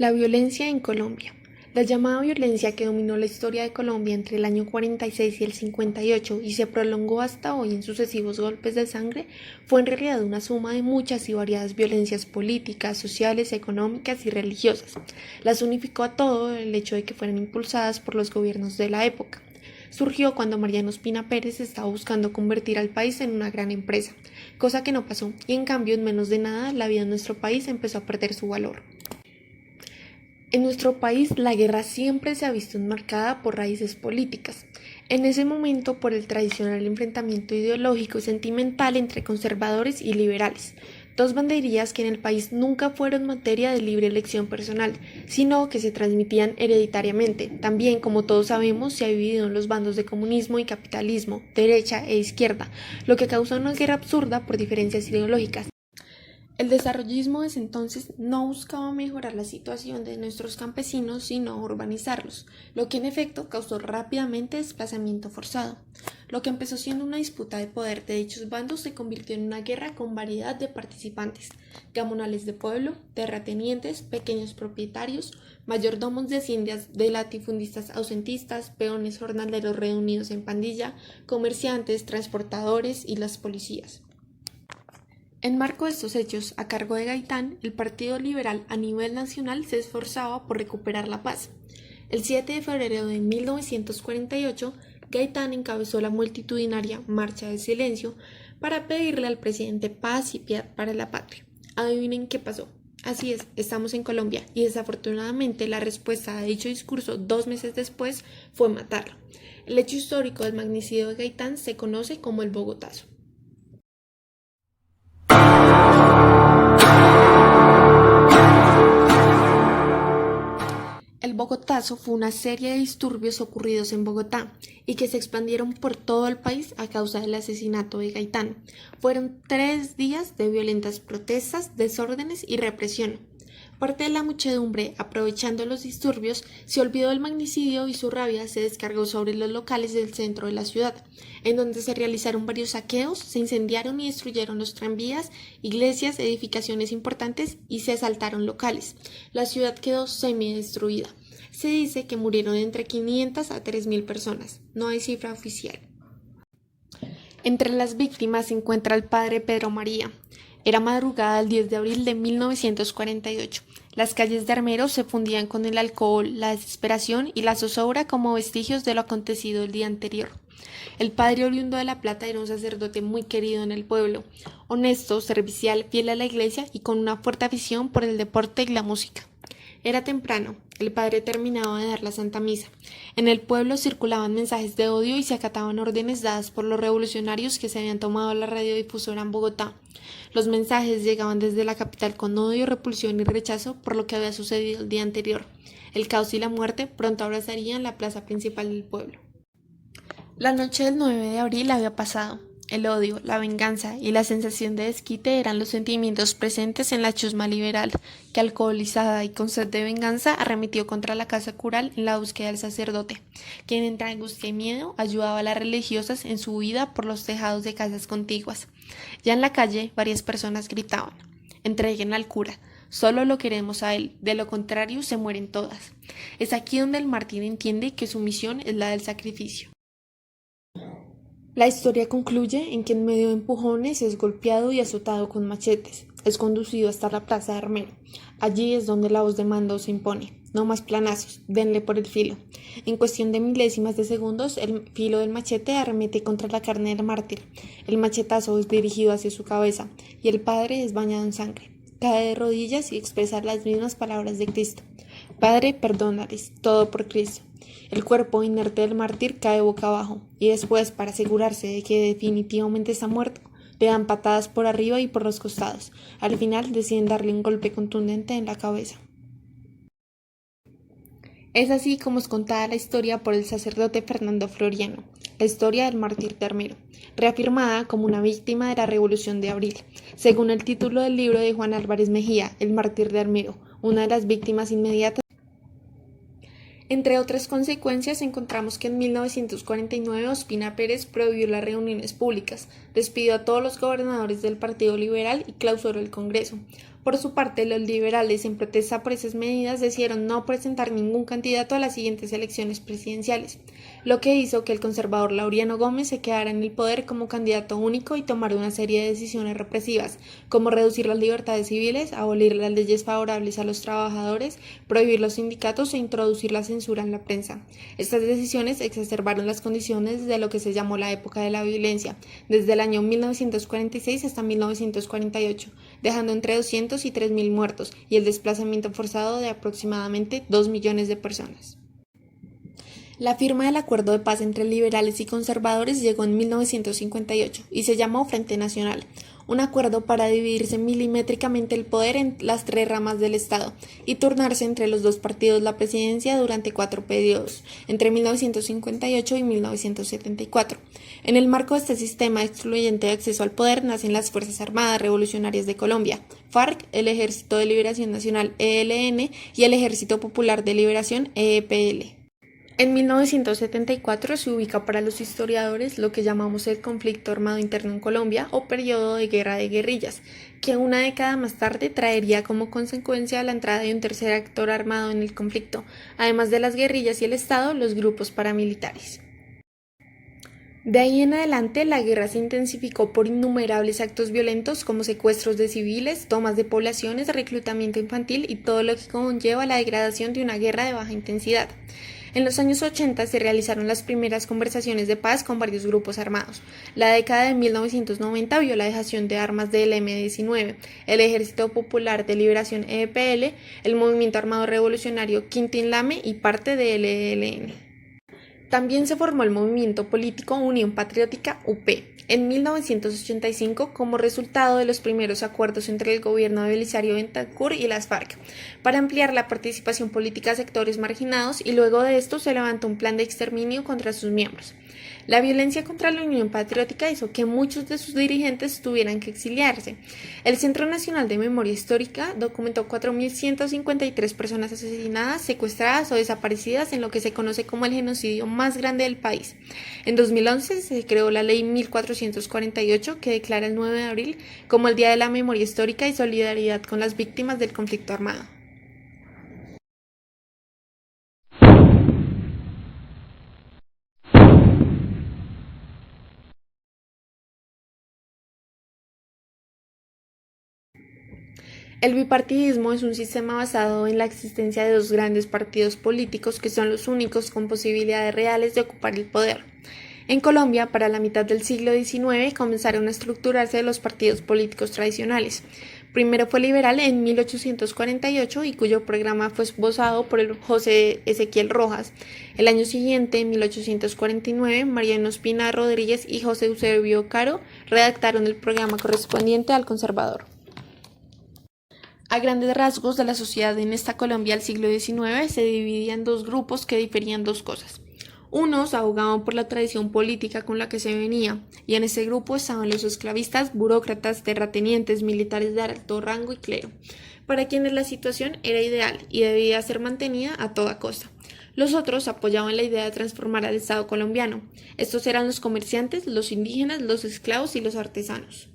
La violencia en Colombia. La llamada violencia que dominó la historia de Colombia entre el año 46 y el 58 y se prolongó hasta hoy en sucesivos golpes de sangre fue en realidad una suma de muchas y variadas violencias políticas, sociales, económicas y religiosas. Las unificó a todo el hecho de que fueran impulsadas por los gobiernos de la época. Surgió cuando Mariano Ospina Pérez estaba buscando convertir al país en una gran empresa, cosa que no pasó, y en cambio en menos de nada la vida en nuestro país empezó a perder su valor. En nuestro país la guerra siempre se ha visto enmarcada por raíces políticas, en ese momento por el tradicional enfrentamiento ideológico y sentimental entre conservadores y liberales, dos banderías que en el país nunca fueron materia de libre elección personal, sino que se transmitían hereditariamente. También, como todos sabemos, se ha dividido en los bandos de comunismo y capitalismo, derecha e izquierda, lo que causó una guerra absurda por diferencias ideológicas. El desarrollismo desde entonces no buscaba mejorar la situación de nuestros campesinos, sino urbanizarlos, lo que en efecto causó rápidamente desplazamiento forzado. Lo que empezó siendo una disputa de poder de dichos bandos se convirtió en una guerra con variedad de participantes: gamonales de pueblo, terratenientes, pequeños propietarios, mayordomos de haciendas de latifundistas ausentistas, peones jornaleros reunidos en pandilla, comerciantes, transportadores y las policías. En marco de estos hechos, a cargo de Gaitán, el Partido Liberal a nivel nacional se esforzaba por recuperar la paz. El 7 de febrero de 1948, Gaitán encabezó la multitudinaria Marcha del Silencio para pedirle al presidente paz y piedad para la patria. Adivinen qué pasó. Así es, estamos en Colombia y desafortunadamente la respuesta a dicho discurso 2 meses después fue matarlo. El hecho histórico del magnicidio de Gaitán se conoce como el Bogotazo. El Bogotazo fue una serie de disturbios ocurridos en Bogotá y que se expandieron por todo el país a causa del asesinato de Gaitán. Fueron 3 días de violentas protestas, desórdenes y represión. Parte de la muchedumbre, aprovechando los disturbios, se olvidó del magnicidio y su rabia se descargó sobre los locales del centro de la ciudad, en donde se realizaron varios saqueos, se incendiaron y destruyeron los tranvías, iglesias, edificaciones importantes y se asaltaron locales. La ciudad quedó semidestruida. Se dice que murieron entre 500 a 3.000 personas. No hay cifra oficial. Entre las víctimas se encuentra el padre Pedro María. Era madrugada del 10 de abril de 1948. Las calles de Armero se fundían con el alcohol, la desesperación y la zozobra como vestigios de lo acontecido el día anterior. El padre oriundo de La Plata era un sacerdote muy querido en el pueblo, honesto, servicial, fiel a la iglesia y con una fuerte afición por el deporte y la música. Era temprano, el padre terminaba de dar la Santa Misa. En el pueblo circulaban mensajes de odio y se acataban órdenes dadas por los revolucionarios que se habían tomado la radiodifusora en Bogotá. Los mensajes llegaban desde la capital con odio, repulsión y rechazo por lo que había sucedido el día anterior. El caos y la muerte pronto abrazarían la plaza principal del pueblo. La noche del 9 de abril había pasado. El odio, la venganza y la sensación de desquite eran los sentimientos presentes en la chusma liberal, que alcoholizada y con sed de venganza arremetió contra la casa cural en la búsqueda del sacerdote, quien entre angustia y miedo ayudaba a las religiosas en su huida por los tejados de casas contiguas. Ya en la calle varias personas gritaban: «Entreguen al cura, solo lo queremos a él, de lo contrario se mueren todas». Es aquí donde el mártir entiende que su misión es la del sacrificio. La historia concluye en que en medio de empujones es golpeado y azotado con machetes. Es conducido hasta la plaza de Armero. Allí es donde la voz de mando se impone. No más planazos, denle por el filo. En cuestión de milésimas de segundos, el filo del machete arremete contra la carne del mártir. El machetazo es dirigido hacia su cabeza y el padre es bañado en sangre. Cae de rodillas y expresa las mismas palabras de Cristo: «Padre, perdónales, todo por Cristo». El cuerpo inerte del mártir cae boca abajo y después, para asegurarse de que definitivamente está muerto, le dan patadas por arriba y por los costados. Al final deciden darle un golpe contundente en la cabeza. Es así como es contada la historia por el sacerdote Fernando Floriano, la historia del mártir de Armero, reafirmada como una víctima de la Revolución de Abril, según el título del libro de Juan Álvarez Mejía, El mártir de Armero, una de las víctimas inmediatas. Entre otras consecuencias, encontramos que en 1949 Ospina Pérez prohibió las reuniones públicas, despidió a todos los gobernadores del Partido Liberal y clausuró el Congreso. Por su parte, los liberales, en protesta por esas medidas, decidieron no presentar ningún candidato a las siguientes elecciones presidenciales, lo que hizo que el conservador Laureano Gómez se quedara en el poder como candidato único y tomara una serie de decisiones represivas, como reducir las libertades civiles, abolir las leyes favorables a los trabajadores, prohibir los sindicatos e introducir la censura en la prensa. Estas decisiones exacerbaron las condiciones de lo que se llamó la época de la violencia, desde el año 1946 hasta 1948, dejando entre 200 y 3.000 muertos y el desplazamiento forzado de aproximadamente 2 millones de personas. La firma del acuerdo de paz entre liberales y conservadores llegó en 1958 y se llamó Frente Nacional, un acuerdo para dividirse milimétricamente el poder en las tres ramas del Estado y turnarse entre los dos partidos la presidencia durante 4 periodos, entre 1958 y 1974. En el marco de este sistema excluyente de acceso al poder nacen las Fuerzas Armadas Revolucionarias de Colombia, FARC, el Ejército de Liberación Nacional ELN y el Ejército Popular de Liberación EPL. En 1974 se ubica para los historiadores lo que llamamos el conflicto armado interno en Colombia o periodo de guerra de guerrillas, que una década más tarde traería como consecuencia la entrada de un tercer actor armado en el conflicto, además de las guerrillas y el Estado, los grupos paramilitares. De ahí en adelante, la guerra se intensificó por innumerables actos violentos como secuestros de civiles, tomas de poblaciones, reclutamiento infantil y todo lo que conlleva la degradación de una guerra de baja intensidad. En los años 80 se realizaron las primeras conversaciones de paz con varios grupos armados. La década de 1990 vio la dejación de armas del M-19, el Ejército Popular de Liberación EPL, el Movimiento Armado Revolucionario Quintín Lame y parte del ELN. También se formó el movimiento político Unión Patriótica UP en 1985 como resultado de los primeros acuerdos entre el gobierno de Belisario Betancur y las FARC para ampliar la participación política a sectores marginados y luego de esto se levantó un plan de exterminio contra sus miembros. La violencia contra la Unión Patriótica hizo que muchos de sus dirigentes tuvieran que exiliarse. El Centro Nacional de Memoria Histórica documentó 4.153 personas asesinadas, secuestradas o desaparecidas en lo que se conoce como el genocidio más grande del país. En 2011 se creó la Ley 1448 que declara el 9 de abril como el Día de la Memoria Histórica y solidaridad con las víctimas del conflicto armado. El bipartidismo es un sistema basado en la existencia de dos grandes partidos políticos que son los únicos con posibilidades reales de ocupar el poder. En Colombia, para la mitad del siglo XIX, comenzaron a estructurarse los partidos políticos tradicionales. Primero fue liberal en 1848 y cuyo programa fue esbozado por el José Ezequiel Rojas. El año siguiente, en 1849, Mariano Espina Rodríguez y José Eusebio Caro redactaron el programa correspondiente al conservador. A grandes rasgos de la sociedad en esta Colombia del siglo XIX se dividía en dos grupos que diferían dos cosas. Unos abogaban por la tradición política con la que se venía, y en ese grupo estaban los esclavistas, burócratas, terratenientes, militares de alto rango y clero, para quienes la situación era ideal y debía ser mantenida a toda costa. Los otros apoyaban la idea de transformar al Estado colombiano. Estos eran los comerciantes, los indígenas, los esclavos y los artesanos.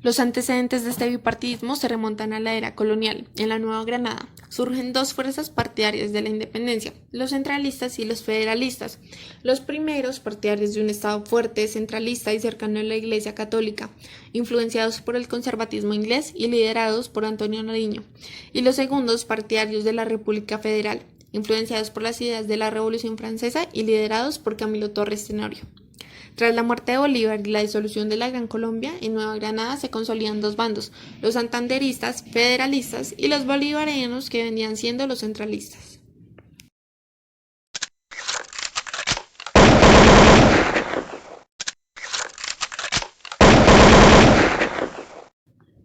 Los antecedentes de este bipartidismo se remontan a la era colonial. En la Nueva Granada surgen dos fuerzas partidarias de la independencia, los centralistas y los federalistas. Los primeros, partidarios de un Estado fuerte, centralista y cercano a la Iglesia Católica, influenciados por el conservatismo inglés y liderados por Antonio Nariño. Y los segundos, partidarios de la República Federal, influenciados por las ideas de la Revolución Francesa y liderados por Camilo Torres Tenorio. Tras la muerte de Bolívar y la disolución de la Gran Colombia, en Nueva Granada se consolidan dos bandos, los santanderistas, federalistas, y los bolivarianos que venían siendo los centralistas.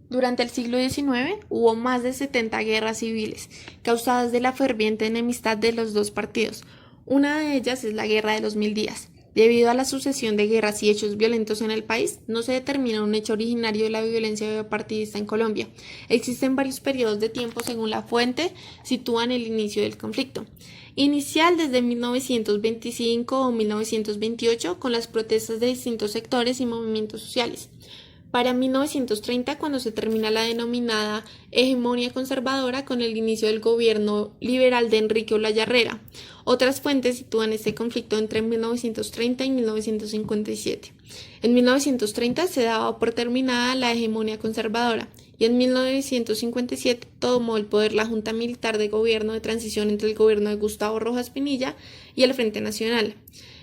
Durante el siglo XIX hubo más de 70 guerras civiles, causadas de la ferviente enemistad de los dos partidos. Una de ellas es la Guerra de los 1000 días. Debido a la sucesión de guerras y hechos violentos en el país, no se determina un hecho originario de la violencia bipartidista en Colombia. Existen varios periodos de tiempo según la fuente, sitúan el inicio del conflicto. Inicial desde 1925 o 1928 con las protestas de distintos sectores y movimientos sociales. Para 1930, cuando se termina la denominada hegemonía conservadora con el inicio del gobierno liberal de Enrique Olaya. Otras fuentes sitúan este conflicto entre 1930 y 1957. En 1930 se daba por terminada la hegemonía conservadora y en 1957 tomó el poder la Junta Militar de Gobierno de transición entre el gobierno de Gustavo Rojas Pinilla y el Frente Nacional.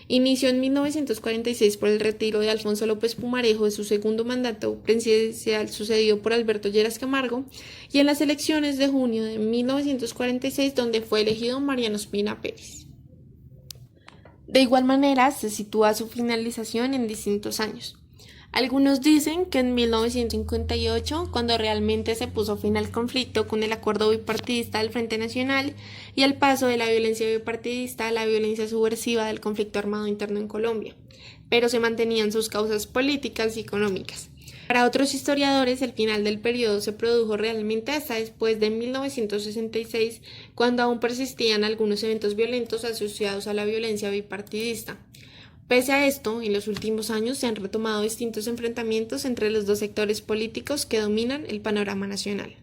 Inició en 1946 por el retiro de Alfonso López Pumarejo de su segundo mandato presidencial sucedido por Alberto Lleras Camargo y en las elecciones de junio de 1946 donde fue elegido Mariano Ospina Pérez. De igual manera se sitúa su finalización en distintos años. Algunos dicen que en 1958, cuando realmente se puso fin al conflicto con el acuerdo bipartidista del Frente Nacional y el paso de la violencia bipartidista a la violencia subversiva del conflicto armado interno en Colombia, pero se mantenían sus causas políticas y económicas. Para otros historiadores, el final del periodo se produjo realmente hasta después de 1966, cuando aún persistían algunos eventos violentos asociados a la violencia bipartidista. Pese a esto, en los últimos años se han retomado distintos enfrentamientos entre los dos sectores políticos que dominan el panorama nacional.